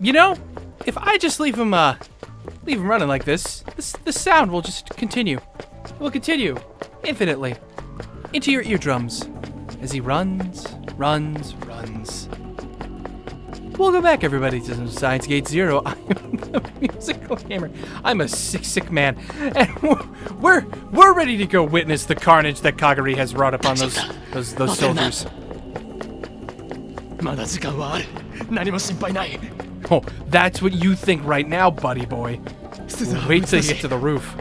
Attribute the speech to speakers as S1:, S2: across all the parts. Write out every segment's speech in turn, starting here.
S1: You know, if I just leave him running like this, the sound will just continue. It will continue infinitely into your eardrums as he runs. Welcome back, everybody, to Science Gate Zero. I am the musical gamer. I'm a sick man, and we're ready to go witness the carnage that Kagari has wrought upon those soldiers. Oh, that's what you think right now, buddy boy. Wait till you get to the roof.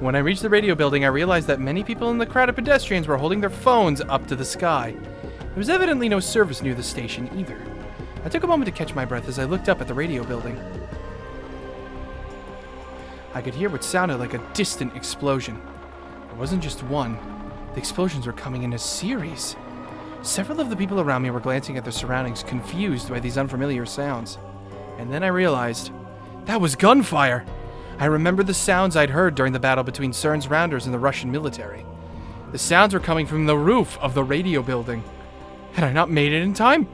S1: When I reached the radio building, I realized that many people in the crowd of pedestrians were holding their phones up to the sky. There was evidently no service near the station either. I took a moment to catch my breath as I looked up at the radio building. I could hear what sounded like a distant explosion. It wasn't just one. The explosions were coming in a series. Several of the people around me were glancing at their surroundings, confused by these unfamiliar sounds. And then I realized, that was gunfire! I remembered the sounds I'd heard during the battle between CERN's Rounders and the Russian military. The sounds were coming from the roof of the radio building. Had I not made it in time?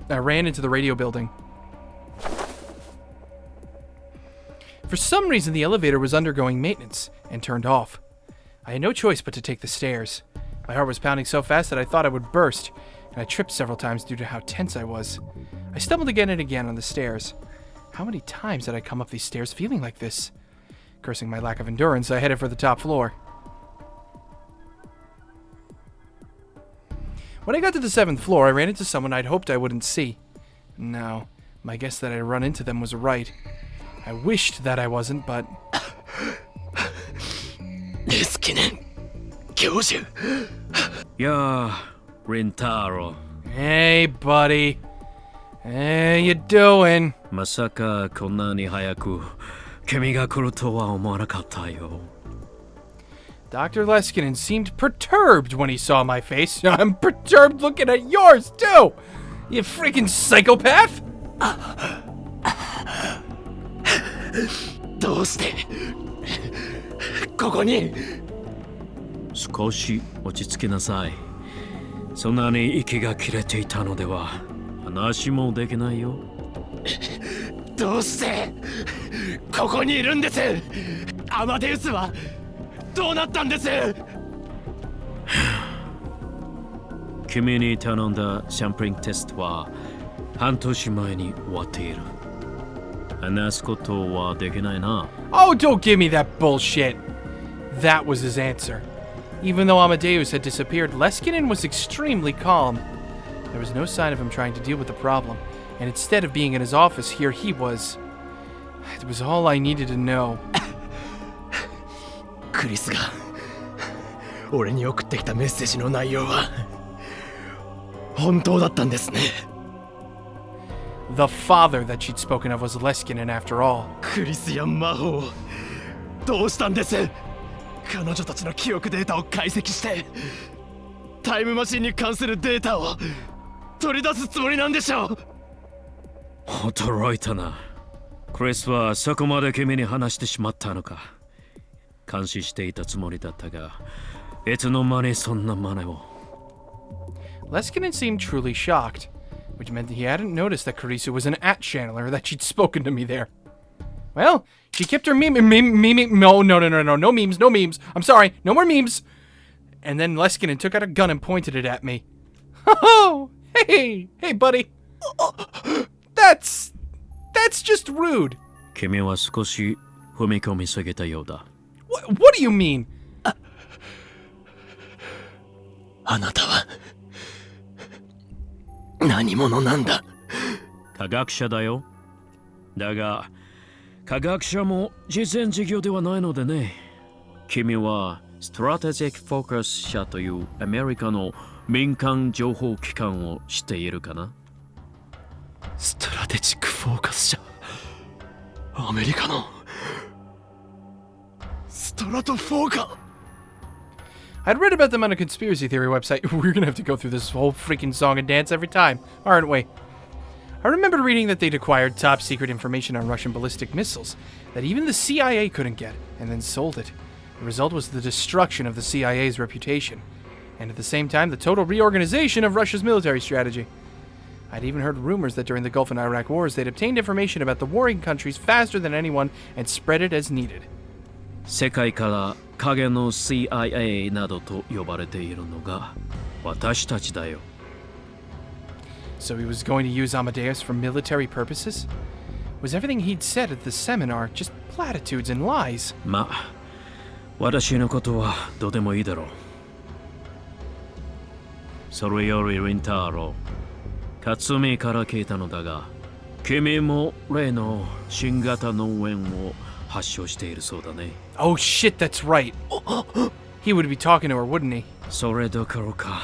S1: I ran into the radio building. For some reason, the elevator was undergoing maintenance and turned off. I had no choice but to take the stairs. My heart was pounding so fast that I thought I would burst, and I tripped several times due to how tense I was. I stumbled again and again on the stairs. How many times did I come up these stairs feeling like this? Cursing my lack of endurance, I headed for the top floor. When I got to the 7th floor, I ran into someone I'd hoped I wouldn't see. No, my guess that I'd run into them was right. I wished that I wasn't, but...
S2: Yeah, Rintaro.
S1: Hey, buddy. Hey, you doing?
S2: まさかこんなに早く君が来るとは思わなかったよ。
S1: Dr. Leskinen seemed perturbed when he saw my face. I'm perturbed looking at yours, too! You freaking psychopath!
S3: どうしてここに
S2: 少し落ち着きなさい。そんなに息が切れていたのでは話もできないよ。
S3: どうしてここにいるんです？アマデウスはどうなったんです？
S2: 君に頼んだサンプリングテストは半年前に終わっている。話すことはできないな。
S1: Oh, don't give me that bullshit! That was his answer. Even though Amadeus had disappeared, Leskinen was extremely calm. There was no sign of him trying to deal with the problem, and instead of being in his office, here he was. It was all I needed to know.
S3: クリスが俺に送ってきたメッセージの内容は本当だったんですね。
S1: The father that she'd spoken of was Leskinen after all.
S3: クリスや魔法どうしたんです？彼女たちの記憶データを解析してタイムマシンに関するデータを取り出すつもりなんでしょう。
S2: 驚いたな。クリスはそこまで君に話してしまったのか。監視していたつもりだったが、いつの間にそんな真似を。
S1: Leskinen seemed truly shocked, which meant that he hadn't noticed that Karisu was an at-channeler, that she'd spoken to me there. Well, she kept her no memes. I'm sorry, no more memes. And then Leskinen took out a gun and pointed it at me. Oh, hey, buddy. That's just rude.
S2: 君は少し踏み込みすぎたようだ。
S1: What do you mean?
S3: あなたは何者なんだ？
S2: 科学者だよ。だが、科学者も実践事業ではないのでね。君はストラテジック・フォーカス社というアメリカの民間情報機関を知っているかな？
S3: ストラテジック・フォーカス社。アメリカのストラトフォーカ。
S1: I'd read about them on a conspiracy theory website. We're gonna have to go through this whole freaking song and dance every time, aren't we? I remembered reading that they'd acquired top secret information on Russian ballistic missiles that even the CIA couldn't get, and then sold it. The result was the destruction of the CIA's reputation, and at the same time, the total reorganization of Russia's military strategy. I'd even heard rumors that during the Gulf and Iraq wars, they'd obtained information about the warring countries faster than anyone and spread it as needed.
S2: 世界から影の CIA などと呼ばれているのが私たちだよ。
S1: So he was going to use Amadeus for military purposes? Was everything he'd said at the seminar just platitudes and lies?
S2: まあ、私のことはどうでもいいだろう。それよりリンタロウ、勝美から聞いたのだが、君も例の新型脳炎を発症しているそうだね。
S1: Oh shit, that's right. He would be talking to her, wouldn't he?
S2: それどころか、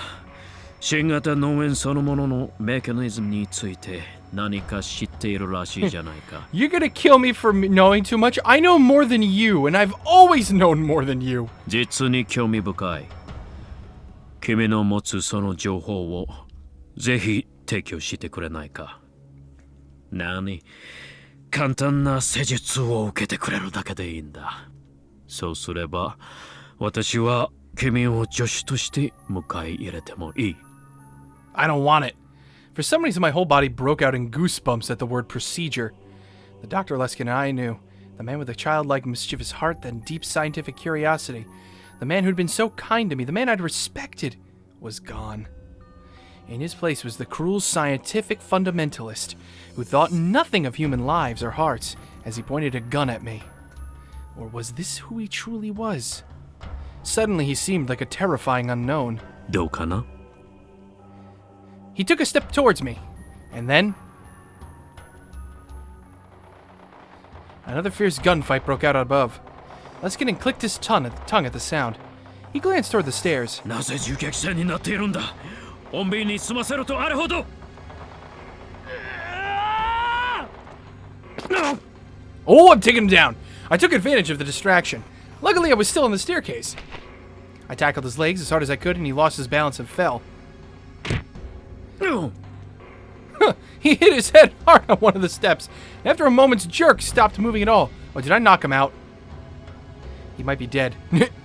S2: 新型脳炎そのもののメカニズムについて何か知っているらしいじゃないか。
S1: You're gonna kill me for knowing too much? I know more than you, and I've always known more than you.
S2: 実に興味深い。君の持つその情報をぜひ提供してくれないか。何？簡単な施術を受けてくれるだけでいいんだ。そうすれば、私は君を助手として迎え入れてもいい。
S1: I don't want it. For some reason, my whole body broke out in goosebumps at the word procedure. The Dr. Luskin I knew, the man with a childlike, mischievous heart and deep scientific curiosity, the man who'd been so kind to me, the man I'd respected, was gone. In his place was the cruel scientific fundamentalist who thought nothing of human lives or hearts as he pointed a gun at me. Or was this who he truly was? Suddenly he seemed like a terrifying unknown.
S2: どうかな?
S1: He took a step towards me, and then another fierce gunfight broke out above. Luskin clicked his tongue at the sound. He glanced toward the stairs.
S2: なぜ銃撃戦になっているんだ? 穏便に済ませろとあれほど!
S1: Oh, I'm taking him down. I took advantage of the distraction. Luckily, I was still in the staircase. I tackled his legs as hard as I could, and he lost his balance and fell. He hit his head hard on one of the steps. After a moment's jerk, stopped moving at all. Oh, did I knock him out? He might be dead.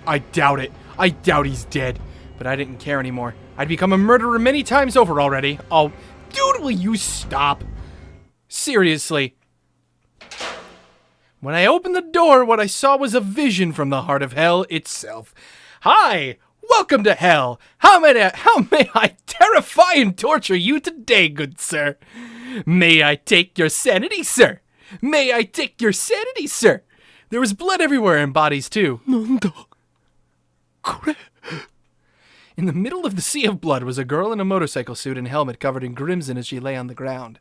S1: I doubt it. I doubt he's dead. But I didn't care anymore. I'd become a murderer many times over already. Oh, dude, will you stop? Seriously. When I opened the door, what I saw was a vision from the heart of hell itself. Hi! Welcome to hell! How may I terrify and torture you today, good sir? May I take your sanity, sir? May I take your sanity, sir? There was blood everywhere and bodies, too. In the middle of the sea of blood was a girl in a motorcycle suit and helmet covered in crimson as she lay on the ground.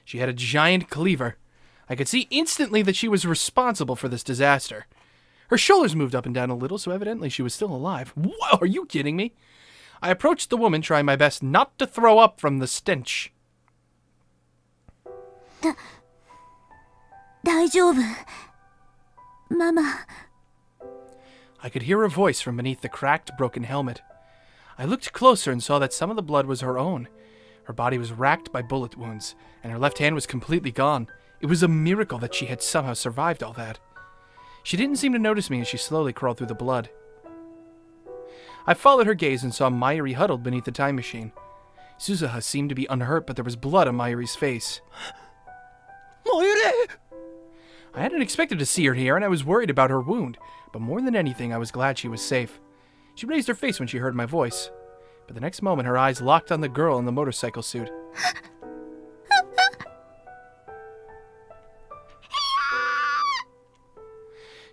S1: She had a giant cleaver. I could see instantly that she was responsible for this disaster. Her shoulders moved up and down a little, so evidently she was still alive. Whoa, are you kidding me? I approached the woman, trying my best not to throw up from the stench.
S4: 大丈夫。ママ。
S1: I could hear her voice from beneath the cracked, broken helmet. I looked closer and saw that some of the blood was her own. Her body was racked by bullet wounds, and her left hand was completely gone. It was a miracle that she had somehow survived all that. She didn't seem to notice me as she slowly crawled through the blood. I followed her gaze and saw Mayuri huddled beneath the time machine. Suzuha seemed to be unhurt, but there was blood on Mayuri's face.
S3: Mayuri!
S1: I hadn't expected to see her here, and I was worried about her wound, but more than anything, I was glad she was safe. She raised her face when she heard my voice, but the next moment her eyes locked on the girl in the motorcycle suit.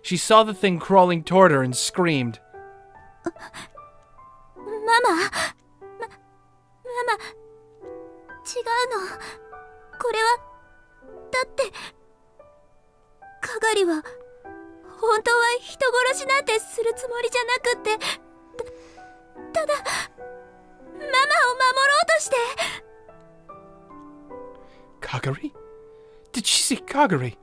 S1: She saw the thing crawling toward her and screamed.
S4: ママ。ママ。違うの。これは。だって。かがりは。本当は人殺しなんてするつもりじゃなくって。ただ。ママを守ろうとして。
S1: Kagari? Did she say Kagari?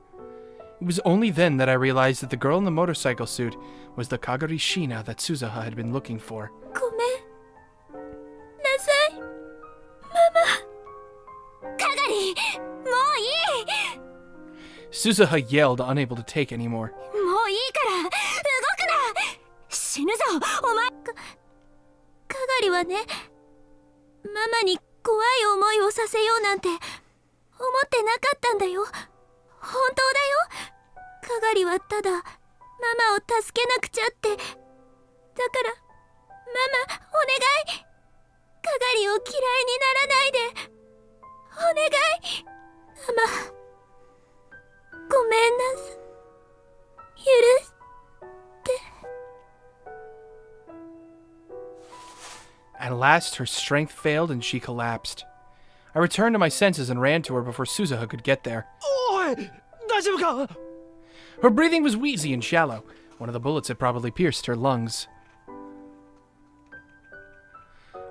S1: It was only then that I realized that the girl in the motorcycle suit was the Kagari Shina that Suzuha had been looking for.
S4: ごめんなさい。ママ。かがり、もういい。
S1: Suzuha yelled, unable to take anymore.
S4: もういいから、動くな。さん、お前かがりはね、ママに怖い思いをさせようなんて思ってなかったんだよ。本当だよ。かがりはただママを助けなくちゃって。だからママ、お願い、かがりを嫌いにならないで。お願い、ママ、ごめんなさい。許して。
S1: At last, her strength failed and she collapsed. I returned to my senses and ran to her before Suzuha could get there.
S3: おい、大丈夫か？
S1: Her breathing was wheezy and shallow. One of the bullets had probably pierced her lungs.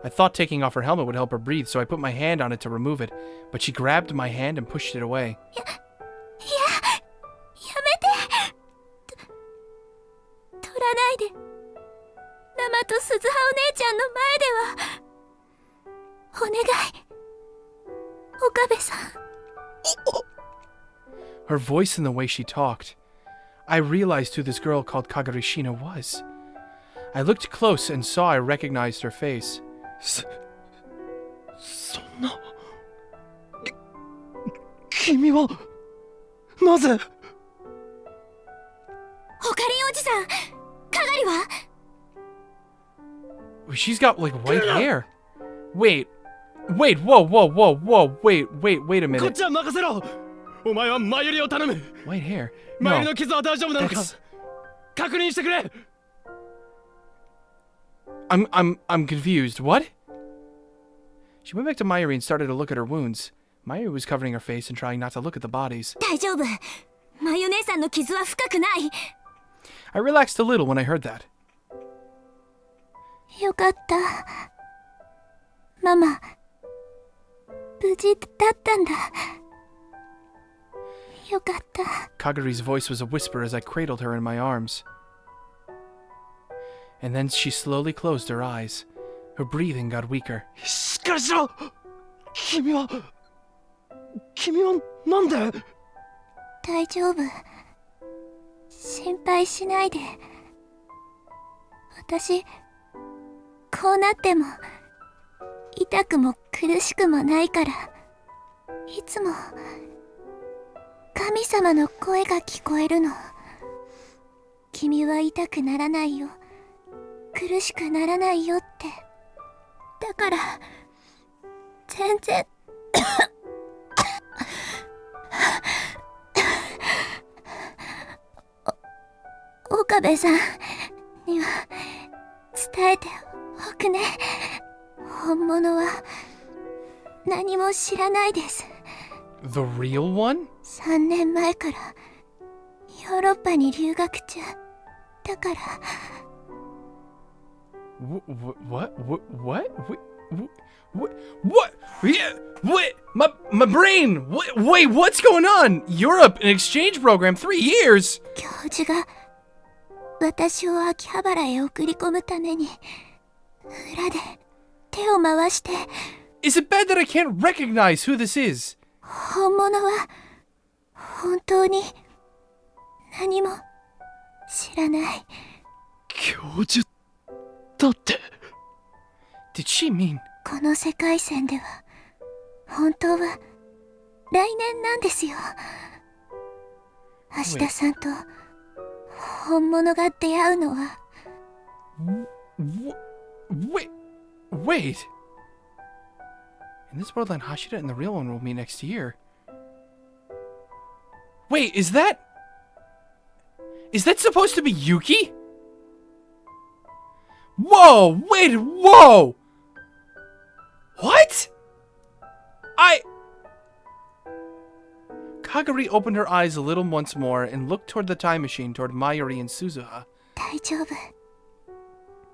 S1: I thought taking off her helmet would help her breathe, so I put my hand on it to remove it, but she grabbed my hand and pushed it away.
S4: やめて。取らないで。ママと鈴葉お姉ちゃんの前では。お願い、岡部さん。
S1: Her voice and the way she talked. I realized who this girl called Kagarishina was. I looked close and saw I recognized her face.
S3: そんな。君はなぜ？
S4: オカリンおじさん、かがりは？
S1: She's got like white hair. Wait, wait a
S3: こっ
S1: minute.
S3: ちは任せろ。お前はマユリを頼む。
S1: White hair?
S3: マユリ
S1: No.
S3: の傷は大丈夫なのか？
S1: That's-
S3: 確認してくれ。
S1: I'm confused. What? She went back to Mayuri and started to look at her wounds. Mayuri was covering her face and trying not to look at the bodies.
S4: 大丈夫。マユ姉さんの傷は深くない。
S1: I relaxed a little when I heard that.
S4: よかった。ママ、無事だったんだ。よかった。
S1: Kaguri's voice was a whisper as I cradled her in my arms. And then she slowly closed her eyes. Her breathing got weaker.
S3: しっかりしろ。君はなんで？
S4: 大丈夫。心配しないで。私、こうなっても痛くも苦しくもないから。いつも神様の声が聞こえるの。君は痛くならないよ、苦しくならないよって。だから全然岡部さんには伝えておくね。本物は何も知らないです。
S1: The real one?
S4: 3年前からヨーロッパに留学中だから。
S1: What? Yeah, what? My brain. Wait, what's going on? Europe, an exchange program, 3 years.
S4: 教授が私を秋葉原へ送り込むために裏で手を回して。
S1: Is it bad that I can't recognize who this is?
S4: 本物は本当に何も知らない。
S3: 教授だって。
S1: Did she mean?
S4: この世界線では本当は来年なんですよ。芦田さんと本物が出会うのは。
S1: Wait. In this world line, Hashida and the real one will meet next year. Wait, is that supposed to be Yuki? Whoa, wait, whoa! What? Kaguri opened her eyes a little once more and looked toward the time machine toward Mayuri and Suzuha.
S4: 大丈夫。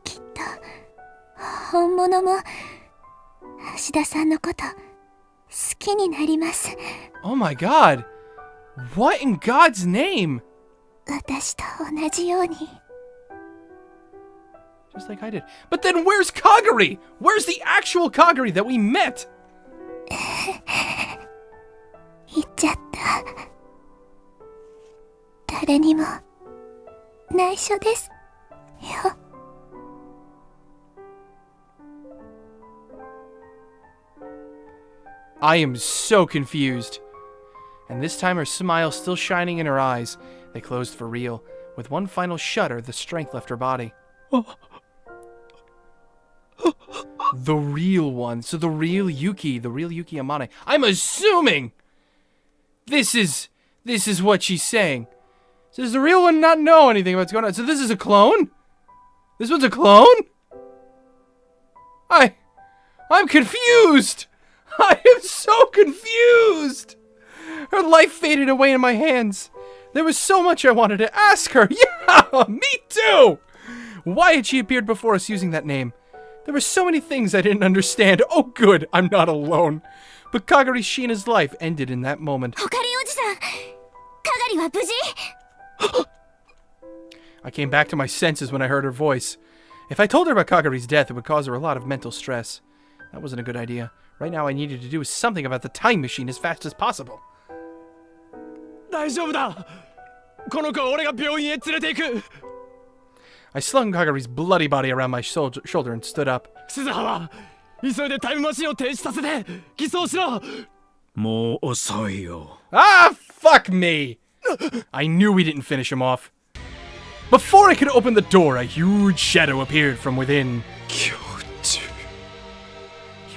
S4: きっと本物も芦田さんのこと好きになります。
S1: Oh my god! What in God's name?
S4: 私と同じように。
S1: Just like I did. But then where's Kaguri? Where's the actual Kaguri that we met?
S4: 言っちゃった。誰にも内緒ですよ。
S1: I am so confused. And this time her smile still shining in her eyes. They closed for real. With one final shudder, the strength left her body. The real one. So the real Yuki Amane. I'm assuming this is what she's saying. So does the real one not know anything about what's going on? So this is a clone? This one's a clone? I'm confused. I am so confused. Her life faded away in my hands. There was so much I wanted to ask her. Yeah, me too. Why had she appeared before us using that name? There were so many things I didn't understand. Oh good, I'm not alone. But Kagari Shina's life ended in that moment. I came back to my senses when I heard her voice. If I told her about Kagari's death, it would cause her a lot of mental stress. That wasn't a good idea. Right now I needed to do something about the time machine as fast as possible.
S3: 大丈夫だ。この子は俺が病院へ連れて行く。
S1: I slung Kagari's bloody body around my shoulder and stood up.
S3: 鈴葉、急いでタイムマシンを停止させて偽装しろ。
S2: もう遅いよ。
S1: Ah, fuck me! I knew we didn't finish him off. Before I could open the door, a huge shadow appeared from within. He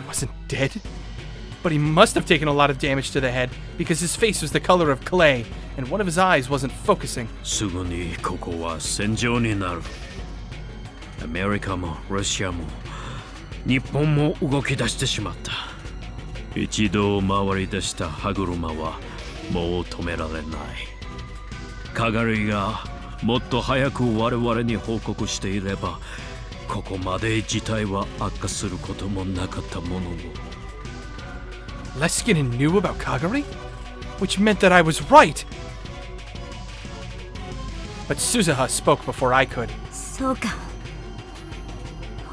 S1: wasn't dead, but he must have taken a lot of damage to the head because his face was the color of clay and one of his eyes wasn't focusing.
S2: すぐにここは戦場になる。アメリカもロシアも日本も動き出してしまった。一度回り出した歯車はもう止められない。カガリがもっと早く我々に報告していれば、ここまで事態は悪化することもなかったものの。
S1: Leskinen knew about Kagari? Which meant that I was right! But Suzuha spoke before I could.
S4: そうか。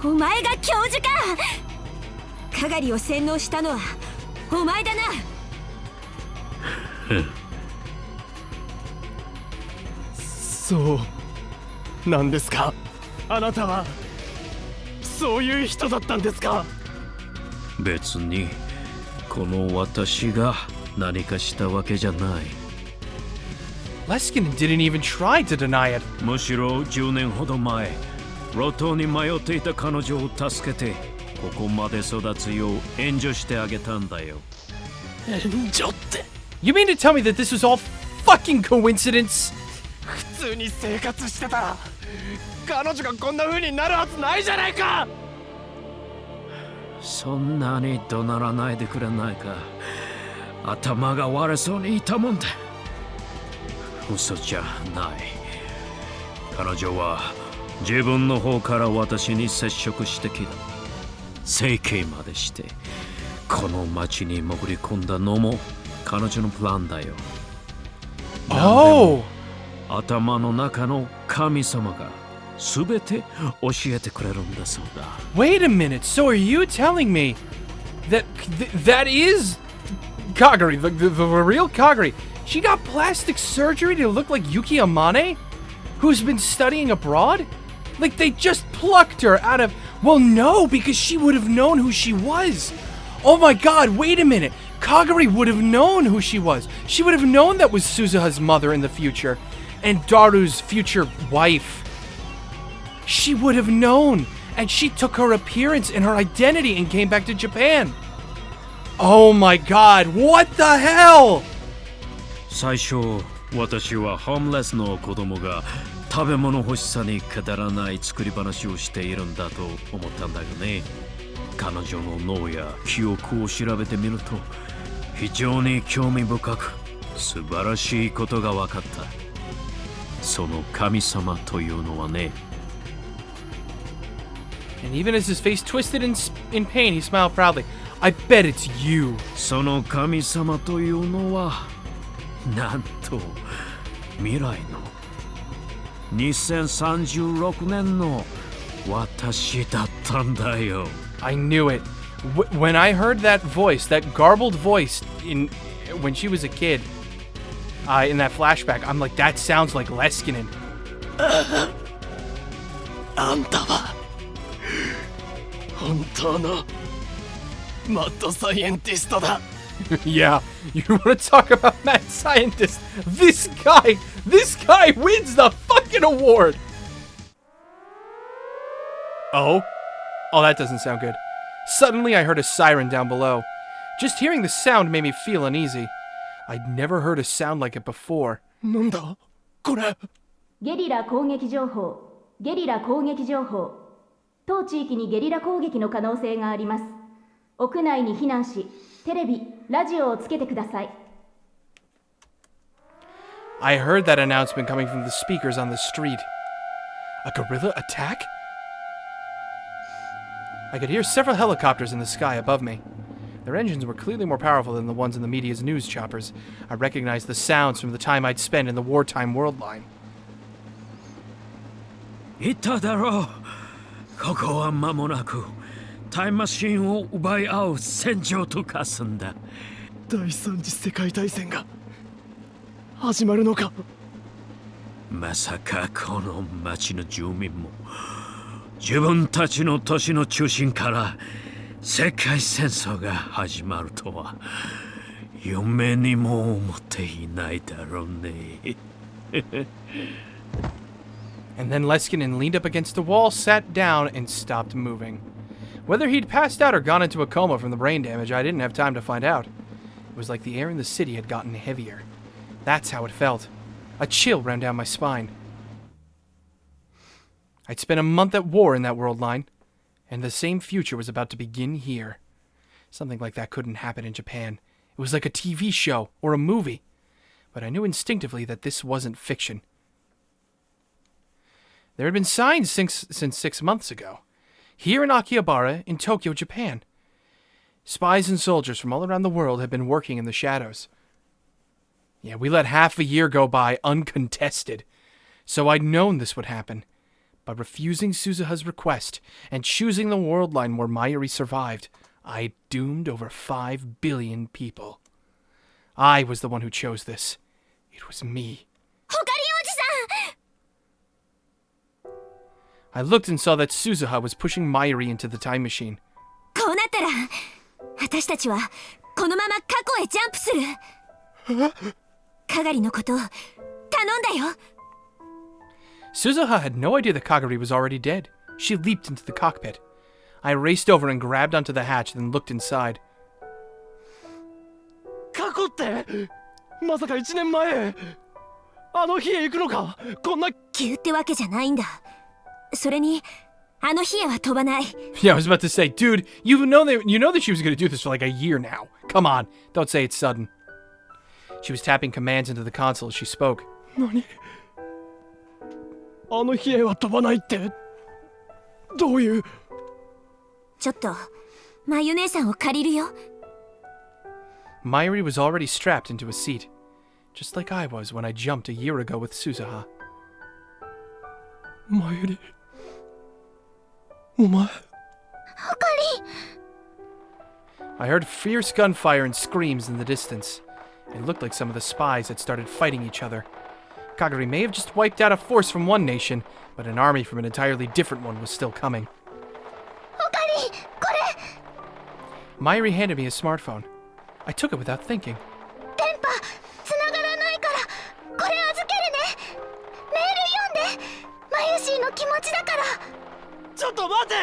S4: お前が教授か。カガリを洗脳したのはお前だな。
S3: そうなんですか。あなたはそういう人だったんですか。
S2: 別にこの私が何かしたわけじゃない。
S1: Leskinen didn't even try to deny it.
S2: むしろ10年ほど前、路頭に迷っていた彼女を助けて、ここまで育つよう援助してあげたんだよ。
S3: 援助って。
S1: You mean to tell me that this was all fucking coincidence?
S3: 普通に生活してたら彼女がこんな風になるはずないじゃないか。
S2: そんなに怒鳴らないでくれないか。頭が悪そうにいたもんだ。嘘じゃない。彼女は自分の方から私に接触してきた。整形までしてこの町に潜り込んだのも彼女のプランだよ。
S1: Oh!
S2: 頭の中の神様が全て教えてくれるんだそうだ。
S1: Wait a minute, so are you telling me that that is Kagari, the real Kagari? She got plastic surgery to look like Yuki Amane, who's been studying abroad? Like they just plucked her out of... Well, no, because she would have known who she was. Oh my god, wait a minute. Kagari would have known who she was. She would have known that was Suzuha's mother in the future and Daru's future wife. She would have known, and she took her appearance and her identity and came back to Japan. Oh my god, what the hell?
S2: 最初、私はホームレスの子供が食べ物欲しさにくだらない作り話をしているんだと思ったんだよね。彼女の脳や記憶を調べてみると、非常に興味深く素晴らしいことが分かった。その神様というのはね。
S1: And even as his face twisted in pain, he smiled proudly. I bet it's you.
S2: その神様というのは、なんと未来の2036年の私だったんだよ。
S1: I knew it. When I heard that voice, that garbled voice when she was a kid, in that flashback, I'm like, that sounds like Leskinen.
S3: あんたは本当のマッドサイエンティストだ。
S1: Yeah, you want to talk about mad scientist? This guy wins the fucking award! Oh, that doesn't sound good. Suddenly I heard a siren down below. Just hearing the sound made me feel uneasy. I'd never heard a sound like it before.
S3: なんだこれ。
S5: ゲリラ攻撃情報、ゲリラ攻撃情報。当地域にゲリラ攻撃の可能性があります。屋内に避難し、テレビ、ラジオをつけてください。
S1: I heard that announcement coming from the speakers on the street. A guerrilla attack? I could hear several helicopters in the sky above me. Their engines were clearly more powerful than the ones in the media's news choppers. I recognized the sounds from the time I'd spent in the wartime world line.
S2: 言っただろう。ここは間もなくタイムマシンを奪い合う戦場と化すんだ。
S3: 第三次世界大戦が始まるのか。
S2: まさかこの町の住民も自分たちの都市の中心から世界戦争が始まるとは夢にも思っていないだろうね。
S1: And then Leskinen leaned up against a wall, sat down, and stopped moving. Whether he'd passed out or gone into a coma from the brain damage, I didn't have time to find out. It was like the air in the city had gotten heavier. That's how it felt. A chill ran down my spine. I'd spent a month at war in that world line, and the same future was about to begin here. Something like that couldn't happen in Japan. It was like a TV show or a movie. But I knew instinctively that this wasn't fiction. There had been signs since 6 months ago. Here in Akihabara, in Tokyo, Japan. Spies and soldiers from all around the world had been working in the shadows. Yeah, we let half a year go by uncontested. So I'd known this would happen. By refusing Suzuha's request and choosing the world line where Mayuri survived, I doomed over 5 billion people. I was the one who chose this. It was me. I looked and saw that Suzuha was pushing Mayuri into the time machine.
S4: こうなったら私たちはこのまま過去へジャンプする。かがりのこと頼んだよ。
S1: Suzuha had no idea that Kagari was already dead. She leaped into the cockpit. I raced over and grabbed onto the hatch, then looked inside.
S3: 過去ってまさか1年前あの日へ行くのか。こんな
S4: 急ってわけじゃないんだ。それにあの日へは飛ばない。
S1: Yeah, I was about to say, dude, you know that she was going to do this for like a year now. Come on, don't say it's sudden. She was tapping commands into the console as she spoke.
S3: 何あの日へは飛ばないってどういう。
S4: ちょっとまゆ姉さんを借りるよ。
S1: Mayuri was already strapped into a seat, just like I was when I jumped a year ago with Suzuha.
S3: マユリ、お前。
S1: I heard fierce gunfire and screams in the distance. It looked like some of the spies had started fighting each other. Kagari may have just wiped out a force from one nation, but an army from an entirely different one was still coming. Mayuri handed me a smartphone. I took it without thinking.
S4: つながらないからこれ預けるね。メール読んで。まゆしーの気持ちだから。
S3: ちょっと待て。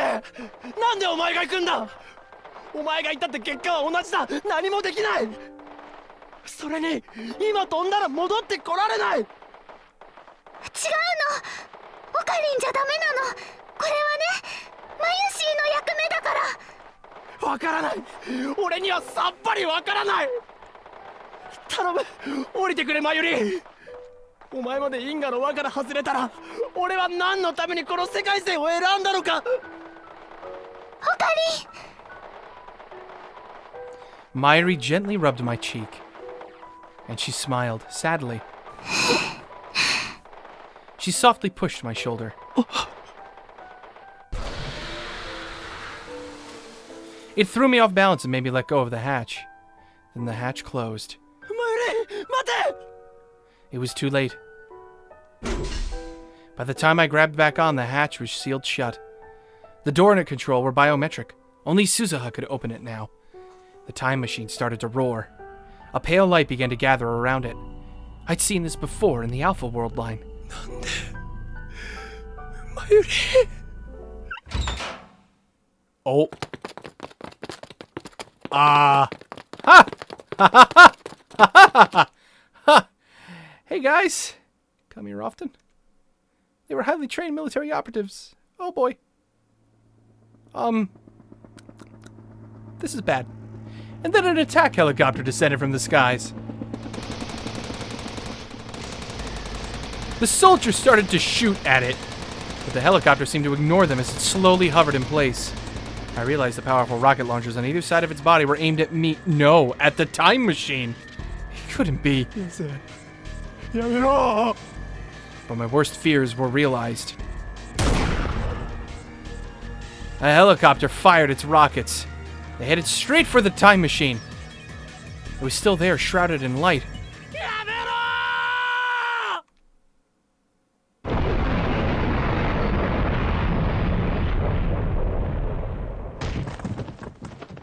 S3: なんでお前が行くんだ。お前が行ったって結果は同じだ。何もできない。それに今飛んだら戻ってこられない。違うの。オカリンじゃダメなの。これはね、まゆしーの役目だから。わからない。俺にはさっぱりわからない。頼む、降りてくれマユリ。お前まで因果の輪から外れたら俺は何のためにこの世界線を選んだのか。オカ
S1: リン Mayuri gently rubbed my cheek, and she smiled sadly. She softly pushed my shoulder. It threw me off balance and made me let go of the hatch. Then the hatch closed.
S3: マユリ、待て。
S1: It was too late. By the time I grabbed back on, the hatch was sealed shut. The door and control were biometric. Only Suzuha could open it now. The time machine started to roar. A pale light began to gather around it. I'd seen this before in the Alpha World line.
S3: Mayuri.
S1: Oh. Ha! Ha ha ha ha ha! Hey guys. Come here often? They were highly trained military operatives. Oh boy. This is bad. And then an attack helicopter descended from the skies. The soldiers started to shoot at it, but the helicopter seemed to ignore them as it slowly hovered in place. I realized the powerful rocket launchers on either side of its body were aimed at me. No, at the time machine. It couldn't be. But my worst fears were realized. A helicopter fired its rockets. They headed straight for the time machine. It was still there, shrouded in light.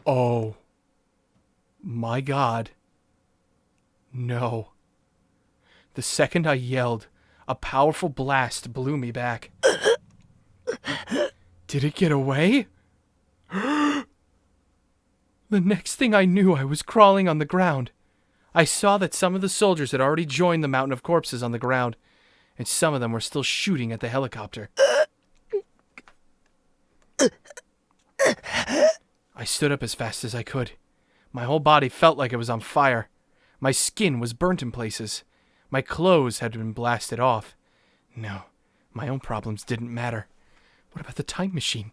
S1: Oh. My God. No. The second I yelled, a powerful blast blew me back. Did it get away? The next thing I knew, I was crawling on the ground. I saw that some of the soldiers had already joined the mountain of corpses on the ground, and some of them were still shooting at the helicopter. I stood up as fast as I could. My whole body felt like it was on fire. My skin was burnt in places. My clothes had been blasted off. No, my own problems didn't matter. What about the time machine?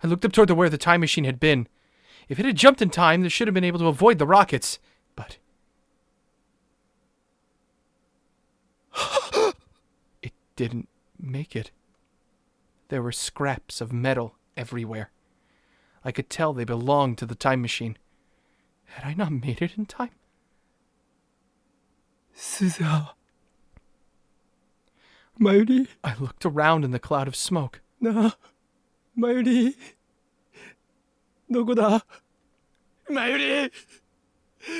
S1: I looked up toward where the time machine had been. If it had jumped in time, they should have been able to avoid the rockets. But it didn't make it. There were scraps of metal everywhere. I could tell they belonged to the time machine. Had I not made it in time?
S3: Suzuha. Mayuri.
S1: I looked around in the cloud of smoke.
S3: Na. Mayuri. Doko da? Mayuri.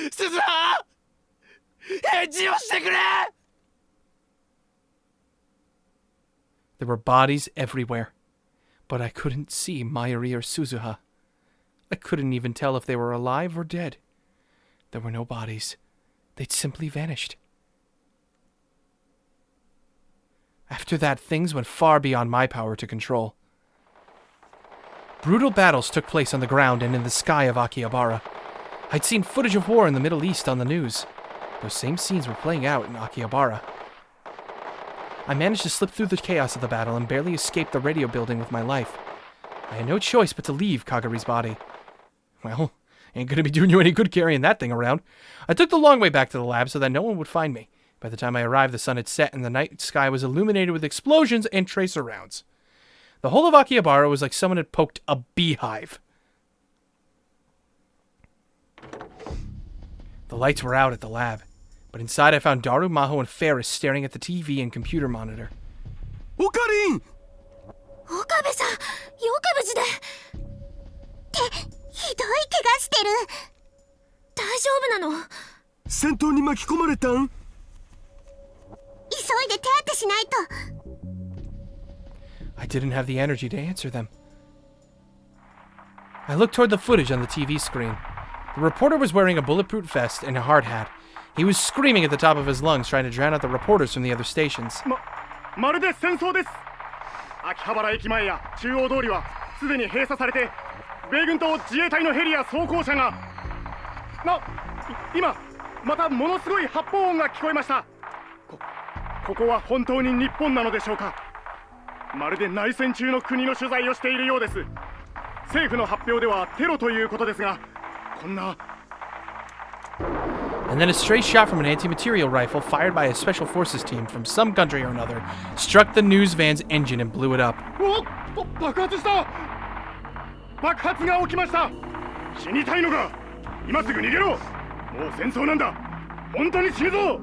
S3: Suzuha! Henji o shite kure!
S1: There were bodies everywhere, but I couldn't see Mayuri or Suzuha. I couldn't even tell if they were alive or dead. There were no bodies. They'd simply vanished. After that, things went far beyond my power to control. Brutal battles took place on the ground and in the sky of Akihabara. I'd seen footage of war in the Middle East on the news. Those same scenes were playing out in Akihabara. I managed to slip through the chaos of the battle and barely escaped the radio building with my life. I had no choice but to leave Kagari's body. Well, ain't gonna be doing you any good carrying that thing around. I took the long way back to the lab so that no one would find me. By the time I arrived, the sun had set and the night sky was illuminated with explosions and tracer rounds. The whole of Akihabara was like someone had poked a beehive. The lights were out at the lab, but inside I found Daru, Maho, and Ferris staring at the TV and computer monitor.
S3: Okarin!
S4: 岡部さん、よく無事で。ってひどい怪我してる。大丈夫なの？
S3: 戦闘に巻き込まれたん？
S4: 急いで手当てしないと。
S1: I didn't have the energy to answer them. I looked toward the footage on the TV screen. The reporter was wearing a bulletproof vest and a hard hat. He was screaming at the top of his lungs, trying to drown out the reporters from the other stations.
S6: まるで戦争です。秋葉原駅前や中央通りはすでに閉鎖されて、米軍と自衛隊のヘリや装甲車が今またものすごい発砲音が聞こえました。ここは本当に日本なのでしょうか。まるで内戦中の国の取材をしているようです。政府の発表ではテロということですが、こんな
S1: And then a stray shot from an anti-material rifle fired by a special forces team from some country or another struck the news van's engine and blew it up.
S6: 爆発した。爆発が起きました。死にたいのか。今すぐ逃げろ。もう戦争なんだ。本当に死ぬぞ。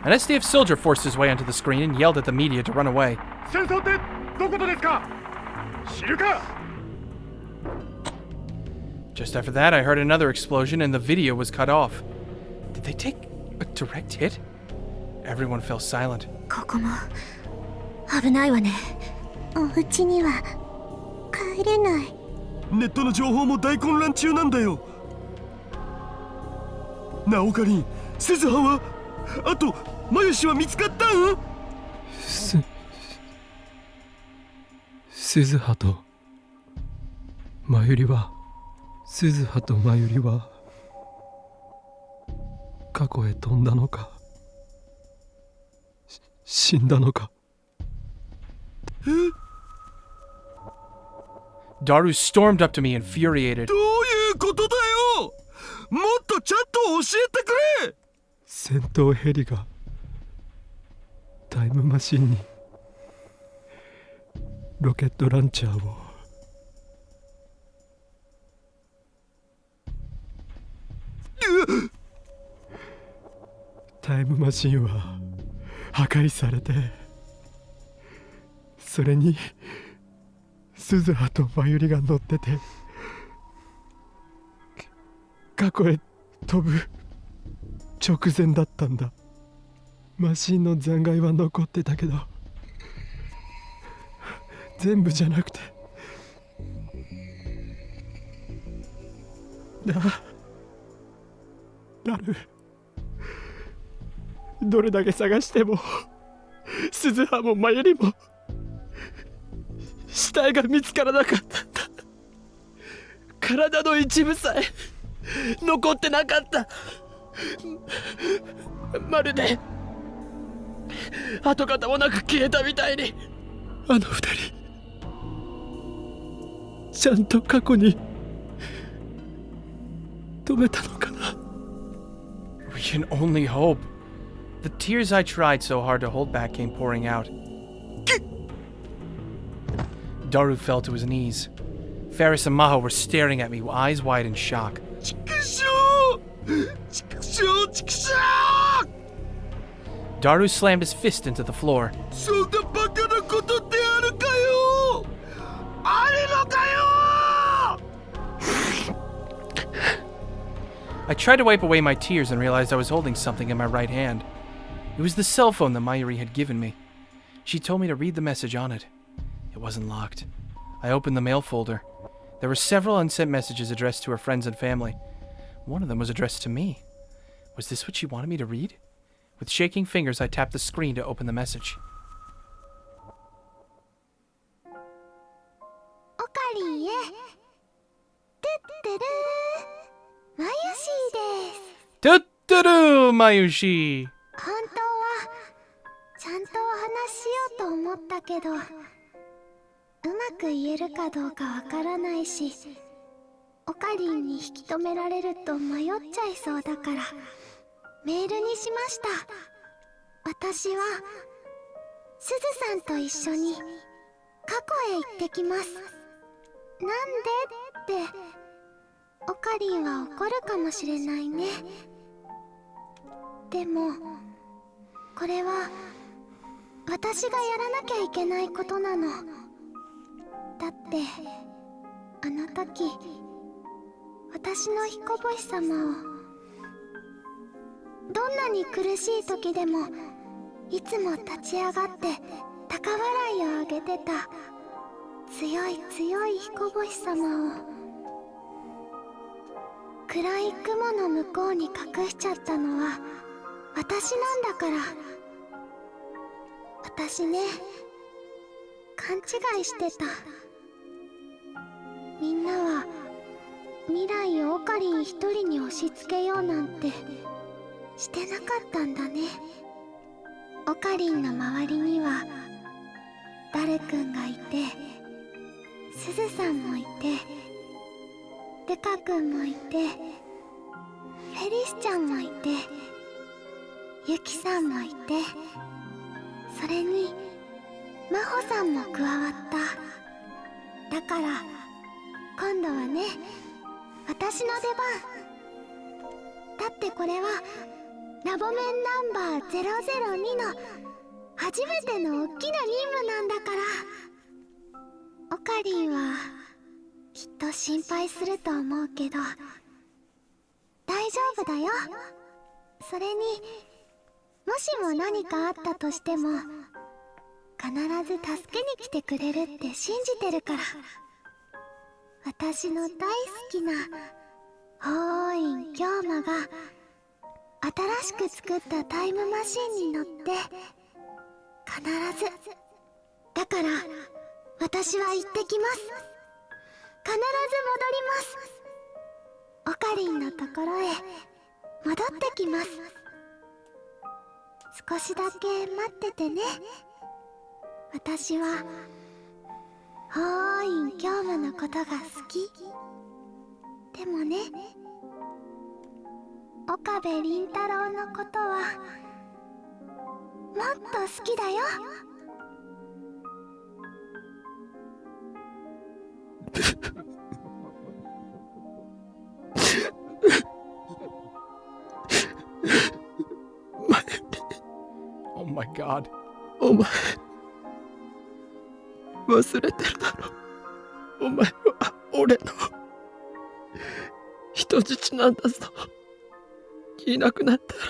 S1: An SDF soldier forced his way onto the screen and yelled at the media to run away.
S6: 戦争ってどことですか。知るか。
S1: Just after that, I heard another explosion and the video was cut off. Did they take a direct hit? Everyone fell silent.
S4: ここも危ないわね。お家には帰れない。
S3: ネットの情報も大混乱中なんだよ。なおかりん、鈴葉は、あとマユシは見つかったん？
S7: 鈴葉とマユリは、鈴葉とマユリは過去へ飛んだのか、死んだのか。
S1: Daru stormed up to me, infuriated.
S3: どういうことだよ。もっとちゃんと教えてくれ。
S7: 戦闘ヘリがタイムマシンにロケットランチャーを。タイムマシンは破壊されて、それに鈴葉とマユリが乗ってて、過去へ飛ぶ直前だったんだ。マシンの残骸は残ってたけど、全部じゃなくて、なる。どれだけ探しても鈴葉もマユリも死体が見つからなかったんだ。体の一部さえ残ってなかった。まるで跡形もなく消えたみたいに。あの二人ちゃんと過去に止めたのかな。
S1: We can only hope. The tears I tried so hard to hold back came pouring out. Daru fell to his knees. Ferris and Maho were staring at me, eyes wide in shock. Daru slammed his fist into the floor. I tried to wipe away my tears and realized I was holding something in my right hand. It was the cell phone that Mayuri had given me. She told me to read the message on it. It wasn't locked. I opened the mail folder. There were several unsent messages addressed to her friends and family. One of them was addressed to me. Was this what she wanted me to read? With shaking fingers, I tapped the screen to open the message.
S4: おかりんへ。トゥットゥルー。マユシーです。
S1: Tuturu, Mayushi!
S4: 本当はちゃんとお話ししようと思ったけど、うまく言えるかどうかわからないし、おかりんに引き止められると迷っちゃいそうだからメールにしました。私はすずさんと一緒に過去へ行ってきます。なんでっておかりんは怒るかもしれないね。でもこれは私がやらなきゃいけないことなの。だってあの時私の彦星様を、どんなに苦しい時でもいつも立ち上がって高笑いをあげてた強い強い彦星様を暗い雲の向こうに隠しちゃったのは私なんだから。私ね、勘違いしてた。みんなは未来をオカリン一人に押し付けようなんてしてなかったんだね。オカリンの周りにはダルくんがいて、すずさんもいて、デカくんもいて、フェリスちゃんもいて、ユキさんもいて、それにマホさんも加わった。だから今度はね、私の出番。だってこれはラボメンナンバー002の初めての大きな任務なんだから。オカリンはきっと心配すると思うけど大丈夫だよ。それにもしも何かあったとしても必ず助けに来てくれるって信じてるから。私の大好きな法王院京馬が新しく作ったタイムマシンに乗って必ず。だから私は行ってきます。必ず戻ります。オカリンのところへ戻ってきます。少しだけ待っててね。私は法王院京馬のことが好き。でもね、岡部倫太郎のことはもっと好きだよ。
S1: Oh my god.
S7: お前忘れてるだろ。お前は俺の人質なんだぞ。いなくなったら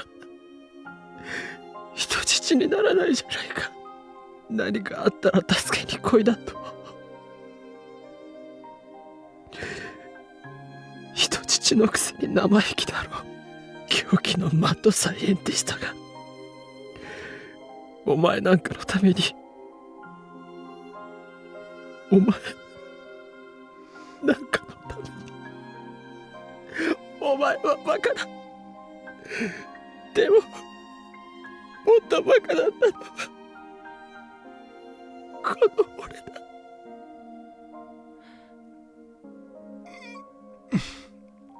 S7: 人質にならないじゃないか。何かあったら助けに来いだと。人質のくせに生意気だろ。狂気のマッドサイエンティストが。お前なんかのために。お前なんかのために。お前はバカだ。でももっとバカだったのはこの俺だ。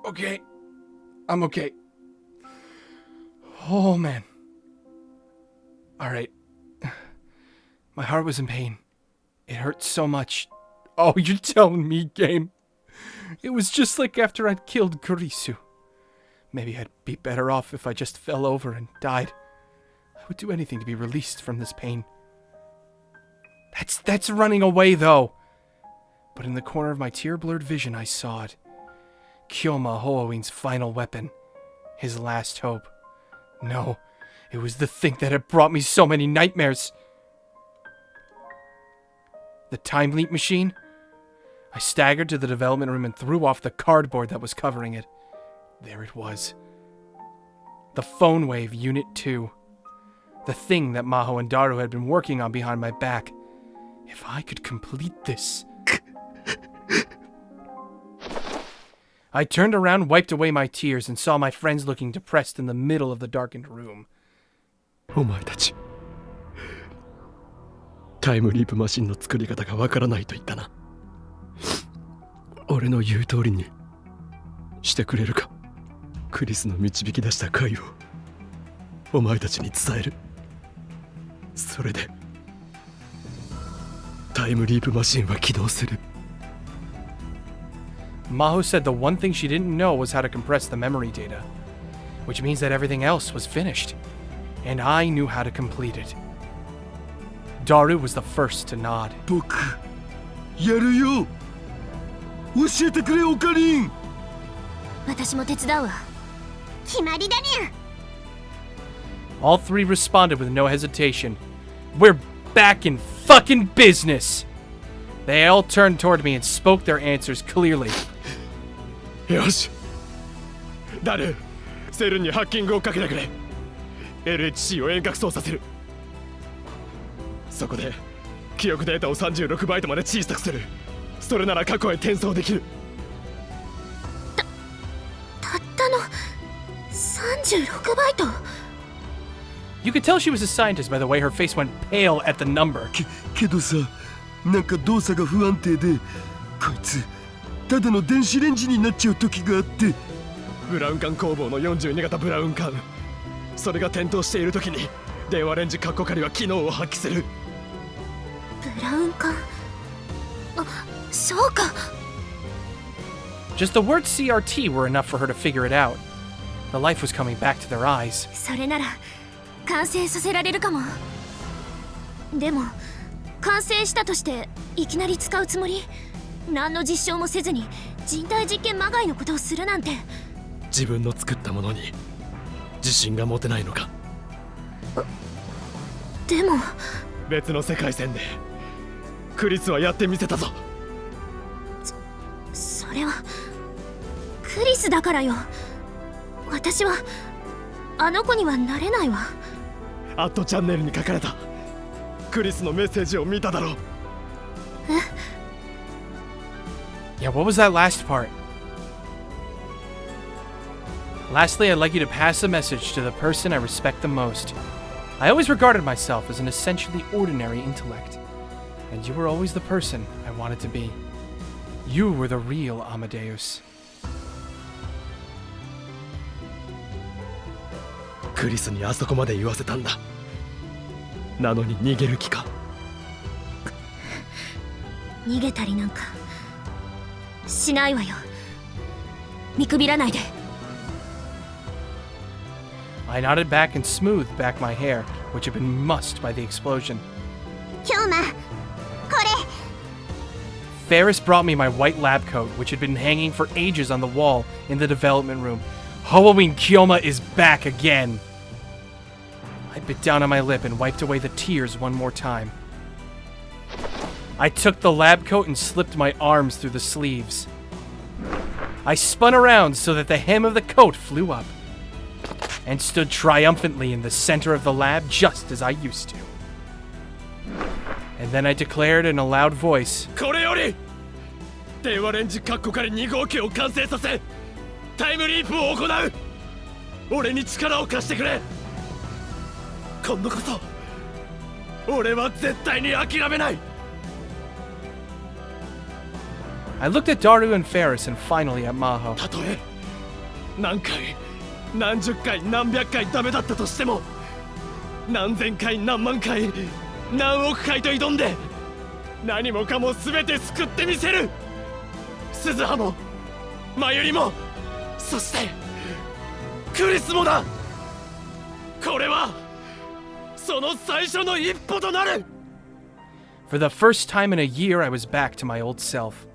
S1: Okay. I'm okay. Oh, man. Alright. My heart was in pain. It hurt so much. Oh, you're telling me, game. It was just like after I'd killed Kurisu. Maybe I'd be better off if I just fell over and died. I would do anything to be released from this pain. That's running away, though. But in the corner of my tear-blurred vision, I saw it. Kyoma Hoen's final weapon. His last hope. No, it was the thing that had brought me so many nightmares. The time leap machine? I staggered to the development room and threw off the cardboard that was covering it. There it was. The phone wave Unit 2. The thing that Maho and Daru had been working on behind my back. If I could complete this... I turned around, wiped away my tears, and saw my friends looking depressed in the middle of the darkened room.
S7: お前たちタイムリープマシンの作り方がわからないと言ったな。俺の言う通りにしてくれるか。クリスの導き出した回をお前たちに伝える。それでタイムリープマシンは起動する。
S1: Maho said the one thing she didn't know was how to compress the memory data, which means that everything else was finished, and I knew how to complete it. Daru was the first to nod.
S8: 僕やるよ。教えてくれオカリン。
S4: 私も手伝うわ。決まりだにゃ。
S1: All three responded with no hesitation. We're back in fucking business! They all turned toward me and spoke their answers clearly.
S3: よし。ダル、セルにハッキングをかけてくれ。LHC を遠隔操作させる。そこで記憶データを36バイトまで小さくする。それなら過去へ転送できる。
S4: たったの36バイト。
S1: You could tell she was a scientist by the way her face went pale at the number.
S8: けどさ、なんか動作が不安定で、こいつただの電子レンジになっちゃう時があって。
S3: ブラウン管工房の42型ブラウン管。それが点灯している時に電話レンジカッコ仮は機能を発揮する。
S4: ブラウン管。あ、そうか。
S1: Just the words CRT were enough for her to figure it out. The life was coming back to their eyes.
S4: それなら完成させられるかも。でも完成したとしていきなり使うつもり？何の実証もせずに人体実験まがいのことをするなんて。
S7: 自分の作ったものに自信が持てないのか。
S4: でも
S3: 別の世界線でクリスはやってみせたぞ。
S4: それはクリスだからよ。私はあの子にはなれないわ。
S3: アットチャンネルに書かれたクリスのメッセージを見ただろう。
S1: Yeah, what was that last part? Lastly, I'd like you to pass a message to the person I respect the most. I always regarded myself as an essentially ordinary intellect, and you were always the person I wanted to be. You were the real Amadeus.
S3: クリスにあそこまで言わせたんだ。なのに逃げる気か。
S4: 逃げたりなんかしないわよ。見くびらないで。
S1: I nodded back and smoothed back my hair, which had been mussed by the explosion.
S4: 京馬、これ。
S1: Ferris brought me my white lab coat, which had been hanging for ages on the wall in the development room. Halloween Kyoma is back again! I bit down on my lip and wiped away the tears one more time. I took the lab coat and slipped my arms through the sleeves. I spun around so that the hem of the coat flew up, and stood triumphantly in the center of the lab just as I used to. And then I declared in a loud voice,
S3: これより電話レンジカッコ仮2号機を完成させタイムリープを行う。俺に力を貸してくれ。今度こそ俺は絶対に諦めない。
S1: I looked at Daru and Ferris and finally at Maho.
S3: たとえ何回何十回何百回ダメだったとしても、何千回何万回何億回と挑んで何もかも全て救ってみせる。鈴葉もマユリも、そしてクリスもだ。これはその最初の一歩となる。
S1: For the first time in a year, I was back to my old self.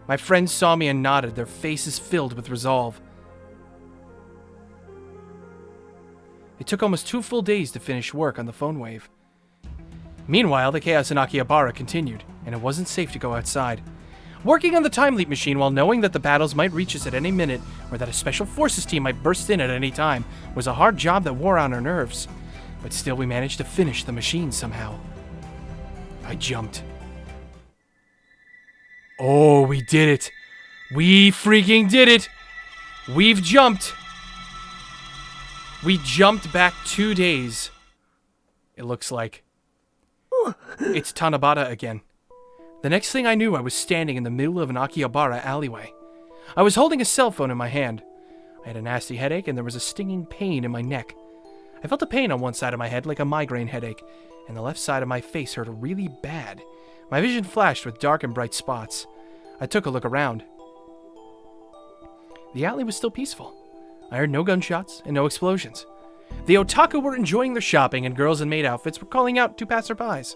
S1: My friends saw me and nodded, their faces filled with resolve. It took almost 2 full days to finish work on the phone wave. Meanwhile, the chaos in Akihabara continued, and it wasn't safe to go outside. Working on the time leap machine while knowing that the battles might reach us at any minute, or that a special forces team might burst in at any time, was a hard job that wore on our nerves. But still, we managed to finish the machine somehow. I jumped. Oh, we did it! We freaking did it! We've jumped! We jumped back 2 days. It looks like. It's Tanabata again. The next thing I knew, I was standing in the middle of an Akihabara alleyway. I was holding a cell phone in my hand. I had a nasty headache and there was a stinging pain in my neck. I felt a pain on one side of my head like a migraine headache, and the left side of my face hurt really bad. My vision flashed with dark and bright spots. I took a look around. The alley was still peaceful. I heard no gunshots and no explosions. The otaku were enjoying their shopping, and girls in maid outfits were calling out to passerbys.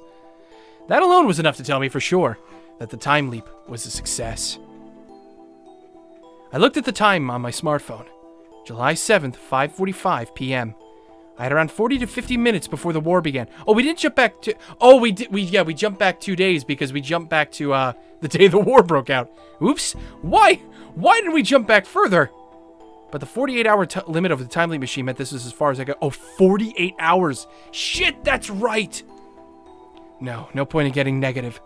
S1: That alone was enough to tell me for sure that the time leap was a success. I looked at the time on my smartphone. July 7th, 5:45 p.m. I had around 40 to 50 minutes before the war began. Oh, we didn't jump back to... Oh, we did. We jumped back 2 days because we jumped back to the day the war broke out. Oops. Why did we jump back further? But the 48-hour limit of the time leap machine meant this was as far as I got. Oh, 48 hours. Shit, that's right. No point in getting negative.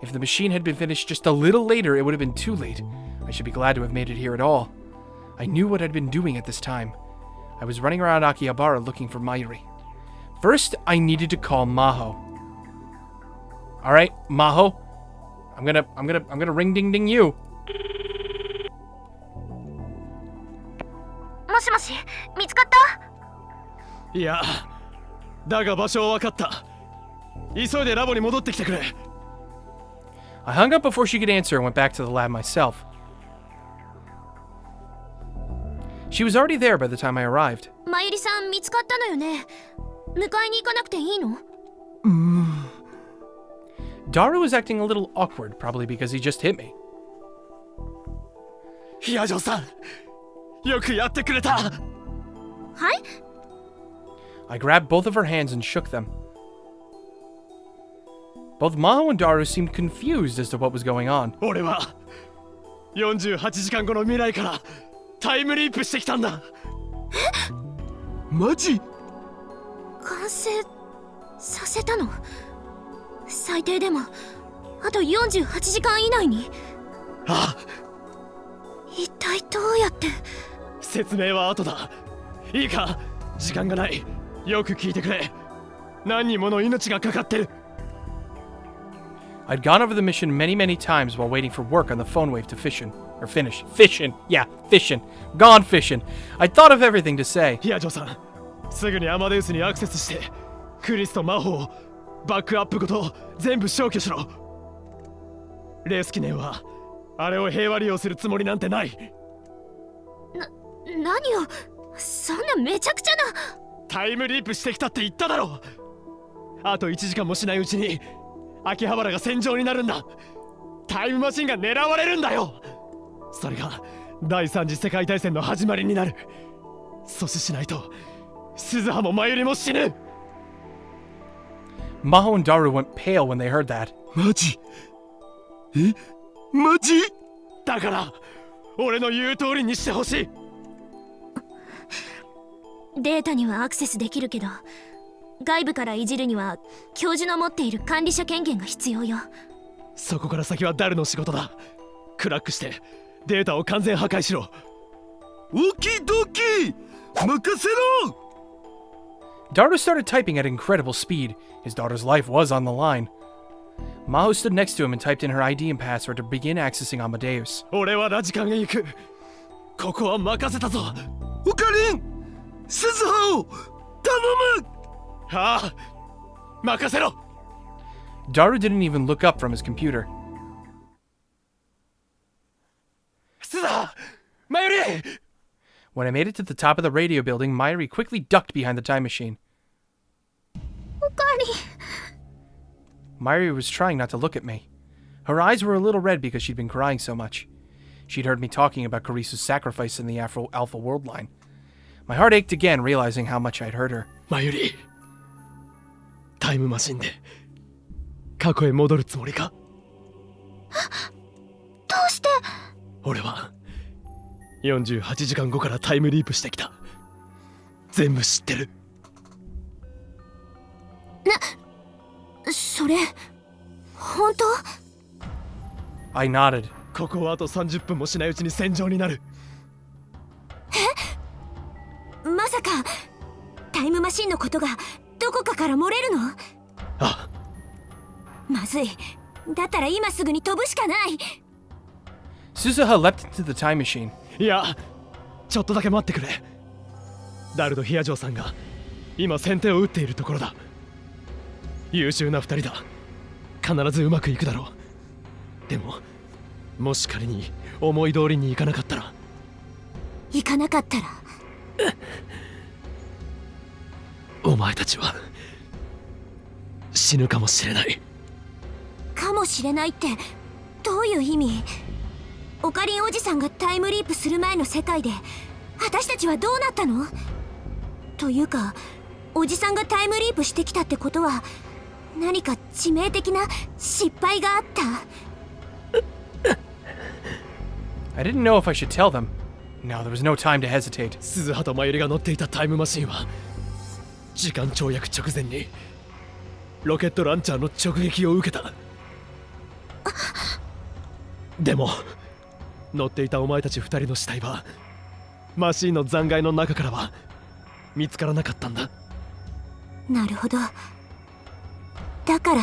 S1: If the machine had been finished just a little later, it would have been too late. I should be glad to have made it here at all. I knew what I'd been doing at this time. I was running around Akihabara looking for Mayuri. First, I needed to call Maho. All right, Maho. I'm gonna ring ding ding you.
S4: もしもし、見つかった？
S3: いや、だが場所は分かった。急いでラボに戻ってきてくれ。
S1: I hung up before she could answer and went back to the lab myself. She was already there by the time I arrived.
S4: マユリさん見つかったのよね。迎えに行かなくていいの
S1: Daru was acting a little awkward, probably because he just hit me.
S3: ヒヤジョさん、よくやってくれた。
S4: はい？
S1: I grabbed both of her hands and shook them. Both Maho and Daru seemed confused as to what was going on.
S3: 俺は48時間後の未来からタイムリープしてきたんだ。
S8: マジ？
S4: 完成させたの？最低でもあと48時間以内に？
S3: ああ、
S4: 一体どうやって？
S3: 説明は後だ。いいか、時間がない。よく聞いてくれ。何人もの命がかかってる。
S1: I'd gone over the mission many times while waiting for work on the phone wave to finish. Fishing. Yeah, fishing. Gone fishing. I thought of everything to say.
S3: ヒヤジョさん、すぐにアマデウスにアクセスしてクリスと魔法をバックアップごと全部消去しろ。レース記念はあれを平和利用するつもりなんてない。
S4: 何を？そんなめちゃくちゃな。
S3: タイムリープしてきたって言っただろ。あと1時間もしないうちに秋葉原が戦場になるんだ。タイムマシンが狙われるんだよ。それが第三次世界大戦の始まりになる。阻止しないと鈴葉もマユリも死ぬ。
S1: Maho and Daru went pale when they heard that.
S8: マジ？え？マジ？
S3: だから俺の言う通りにしてほしい。
S4: データにはアクセスできるけど、外部からいじるには教授の持っている管理者権限が必要よ。
S3: そこから先はダルの仕事だ。クラックしてデータを完全破壊しろ。
S8: オキドキ！任せろ！
S1: Daru started typing at incredible speed. His daughter's life was on the line. Maho stood next to him and typed in her ID and password to begin accessing Amadeus.
S3: 俺はラジカンへ行く。ここは任せたぞ。
S8: オカリン！鈴葉を頼む！
S3: はあ、任せろ。
S1: Daru didn't even look up from his computer.
S3: 鈴葉、マユリ！
S1: When I made it to the top of the radio building, Mayuri quickly ducked behind the time machine.
S4: おかわり。
S1: Mayuri was trying not to look at me. Her eyes were a little red because she'd been crying so much. She'd heard me talking about Karisu's sacrifice in the Alpha World line. My heart ached again, realizing how much I'd hurt her.
S3: マユリ、タイムマシンで過去へ戻るつもりか？
S4: どうして？
S3: 俺は48時間後からタイムリープしてきた。全部知ってる。
S4: それ本当？
S1: I nodded.
S3: ここはあと30分もしないうちに戦場になる。
S4: まさかタイムマシンのことがどこかから漏れるの？
S3: あ、
S4: まずい。だったら今すぐに飛ぶしかない。
S1: Suzuha leapt into the time machine.
S3: いや、ちょっとだけ待ってくれ。ダルとヒヤジョーさんが今先手を打っているところだ。優秀な2人だ。必ずうまくいくだろう。でももし仮に思い通りにいかなかったら。
S4: 行かなかったら
S3: お前たちは死ぬかもしれない。
S4: かもしれないってどういう意味？オカリンおじさんがタイムリープする前の世界で私たちはどうなったの？というかおじさんがタイムリープしてきたってことは何か致命的な失敗があった？
S1: I didn't know if I should tell them. No, there was no time to hesitate.
S3: 鈴葉とマユリが乗っていたタイムマシンは時間跳躍直前にロケットランチャーの直撃を受けた。でも乗っていたお前たち2人の死体はマシンの残骸の中からは見つからなかったんだ。
S4: なるほど。だから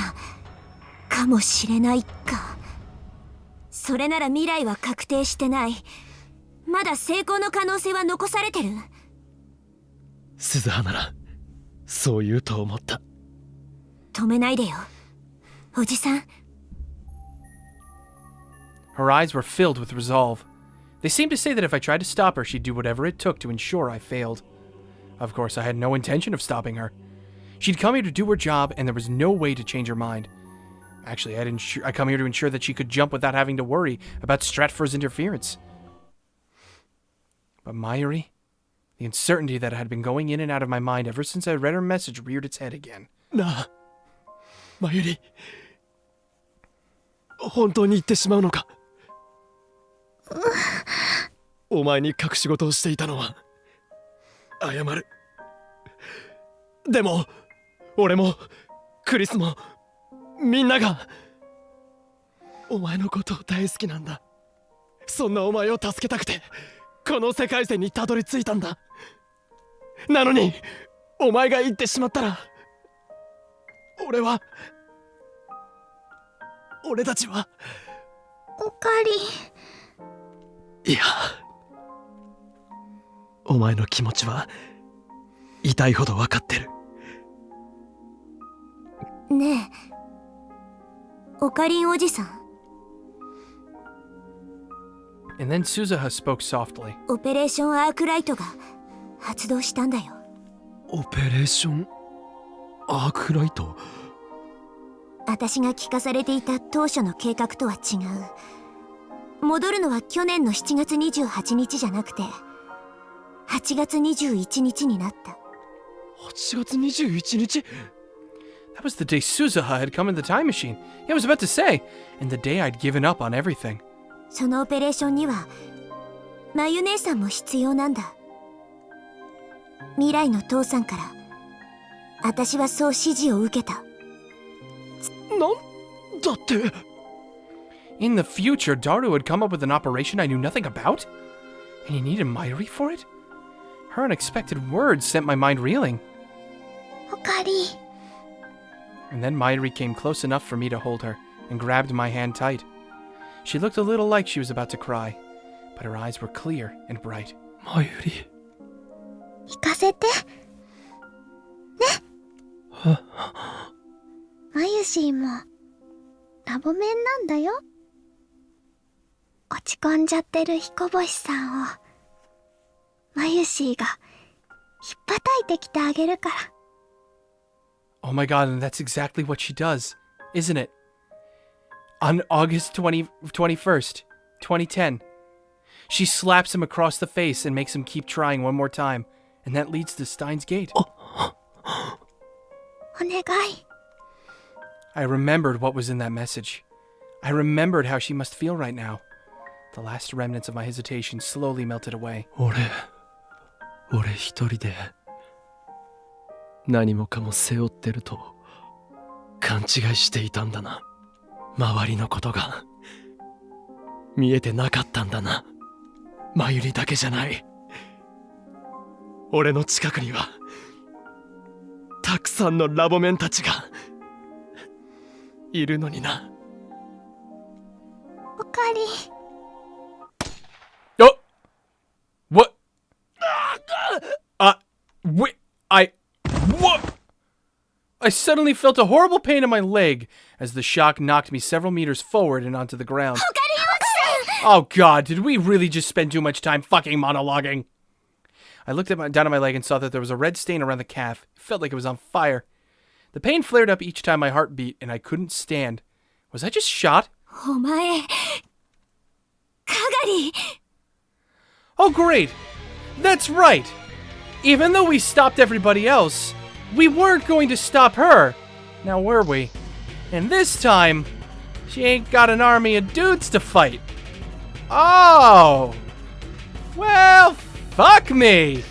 S4: かもしれないか。それなら未来は確定してない。まだ成功の可能性は残されてる。
S3: 鈴葉ならそう言うと思った。
S4: 止めないでよおじさん。
S1: Her eyes were filled with resolve. They seemed to say that if I tried to stop her, she'd do whatever it took to ensure I failed. Of course, I had no intention of stopping her. She'd come here to do her job, and there was no way to change her mind. Actually, I come here to ensure that she could jump without having to worry about Stratfor's interference. But Mayuri, the uncertainty that had been going in and out of my mind ever since I read her message reared its head again.
S7: なあ、マユリ、本当に言ってしまうのか？お前に隠し事をしていたのは謝る。でも俺もクリスもみんながお前のことを大好きなんだ。そんなお前を助けたくてこの世界線にたどり着いたんだ。なのにお前が言ってしまったら俺たちは。
S4: おかり。
S7: いや、お前の気持ちは痛いほど分かってる。
S4: ねえ、おかりんおじさん。
S1: And then Suzuha spoke softly.
S4: オペレーションアークライトが発動したんだよ。
S7: オペレーションアークライト？
S4: 私が聞かされていた当初の計画とは違う。戻るのは去年の7月28日じゃなくて8月21日になった。
S7: 8月21日？
S1: That was the day Suzuha had come in the time machine. Yeah, I was about to say, and the day I'd given up on everything.
S4: そのオペレーションにはまゆ姉さんも必要なんだ。未来の父さんから私はそう指示を受けた。
S7: なんだって。
S1: In the future, Daru had come up with an operation I knew nothing about? And he needed Mayuri for it? Her unexpected words sent my mind reeling.
S4: おかり。
S1: And then Mayuri came close enough for me to hold her and grabbed my hand tight. She looked a little like she was about to cry, but her eyes were clear and bright.
S7: マユリ。
S4: 行かせて。ね。マユシーもラボメンなんだよ。落ち込んじゃってる彦星さんをマユシーがひっぱたいてきてあげるから。
S1: Oh my god, and that's exactly what she does, isn't it? On August 21st, 2010, she slaps him across the face and makes him keep trying one more time, and that leads to Steins Gate.
S4: お願い。
S1: I remembered what was in that message. I remembered how she must feel right now. The last remnants of my hesitation slowly melted away.
S7: 俺一人で何もかも背負ってると勘違いしていたんだな。周りのことが見えてなかったんだな。マユリだけじゃない。俺の近くにはたくさんのラボメンたちがいるのにな。
S4: おかり。
S1: Oh! What? Wait, what? I suddenly felt a horrible pain in my leg as the shock knocked me several meters forward and onto the ground. Oh god, did we really just spend too much time fucking monologuing? I looked down at my leg and saw that there was a red stain around the calf. It felt like it was on fire. The pain flared up each time my heart beat, and I couldn't stand. Was I just shot?
S4: お前、かがり。
S1: Oh great! That's right! Even though we stopped everybody else, we weren't going to stop her. Now were we? And this time, she ain't got an army of dudes to fight. Oh! Well, fuck me!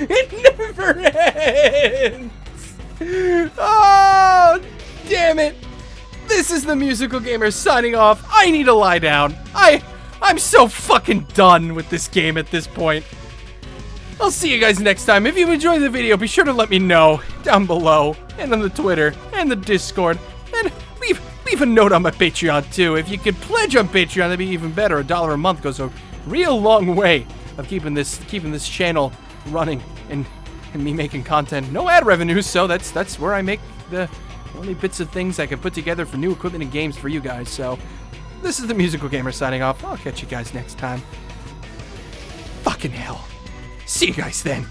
S1: It never ends! Oh, damn it! This is the Musical Gamer signing off. I need to lie down. I'm so fucking done with this game at this point. I'll see you guys next time. If you enjoyed the video, be sure to let me know down below, and on the Twitter, and the Discord, and leave a note on my Patreon too. If you could pledge on Patreon, that'd be even better. $1 a month goes a real long way of keeping this channel running and me making content. No ad revenue, so that's where I make the only bits of things I can put together for new equipment and games for you guys. So this is the Musical Gamer signing off. I'll catch you guys next time. Fucking hell. See you guys then.